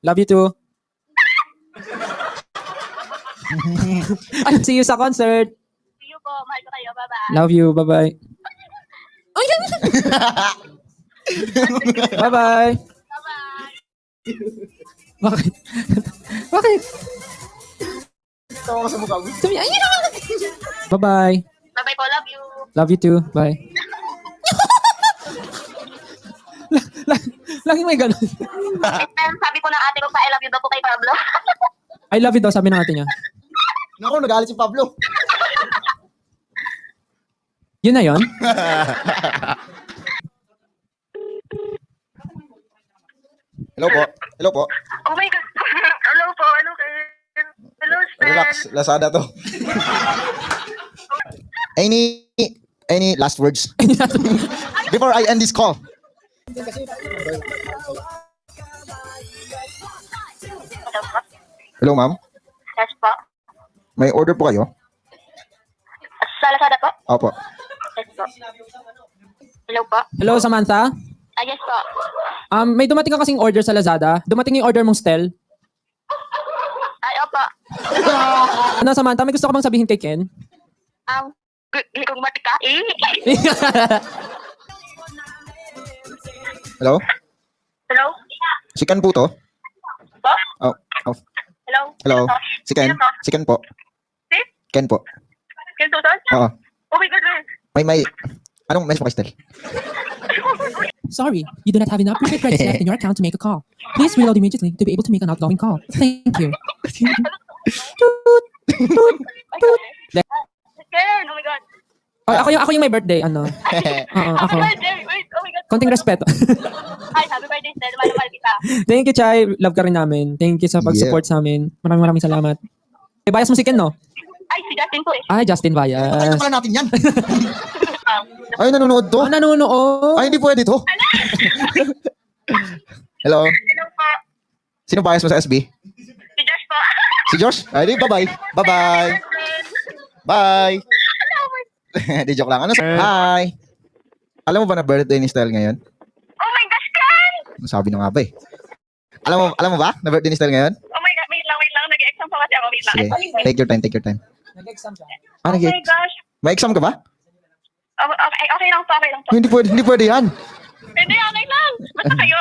Love you too. Ay, see you sa concert. See you po. Mahal ko kayo. Bye-bye. Love you. Bye-bye. Ay, bye-bye. Bye-bye. Bakit? Bakit? Tawa ka sa mukha mo. Sabi, ay, bye-bye. Bye-bye po. Love you. Love you too. Bye. Laging may ganun. Sabi po ng ate ko pa, I love you daw po kay Pablo. I love you daw, sabi ng ate niya. Naku, nagalit si Pablo. Yun na yun? Hello po. Hello po. Oh my God. Hello po. Ano kayo? Hello, Stan. Relax. Lazada to. Any last words? Before I end this call. Hello po. Hello, ma'am. Yes po. May order po kayo? Sa Lazada po? Opo. Yes po. Hello po. Hello, Samantha? Yes po. May dumating ka kasing order sa Lazada. Dumating yung order mong Stel. Ay, opo. Ano, Samantha, may gusto ka bang sabihin kay Ken? Hindi ko matika. Hello? Hello? Si Ken po to? Po? Oh. Hello? Hello? Sino to? Si Ken? Sino to? Si Ken po? Si? Ken po. Ken Susan? Oo. Oh my God, man. May. Anong message mo kay Stel? Sorry, you do not have enough prepaid credits left in your account to make a call. Please reload immediately to be able to make an outgoing call. Thank you. Ken, oh my God. Ako yung may birthday, ano? Oo, ako. Oh my God, Jerry, wait. Oh my God. Konting respeto. Hi, happy birthday, Stan. Mahal kita. Thank you, Chai. Love ka rin namin. Thank you sa pag-support sa amin. Maraming salamat. Eh, bias mo si Ken, no? Ay, si Justin po eh. Ay, Justin Ay, Bias. pala natin yan. Ay, nanonood to. Nanonood. Ay, hindi pwede to. Hello? Hello po. Sino bias mo sa SB? Si Josh po. Si Josh? Ay, di, bye-bye. Bye-bye. Bye. Di, joke lang. Ano? Hi. Alam mo ba na birthday ni Style ngayon? Oh my gosh, Ken! Sabi na nga ba eh. Alam mo ba na birthday ni Style ngayon? Oh my God, wait lang. Nag-exam pa kasi ako. Wait lang. Sige. Take your time. Nag-exam siya. Ah, Oh my gosh. may exam ka ba? Okay lang po. Hindi pwede yan. Hindi, okay lang. Basta kayo.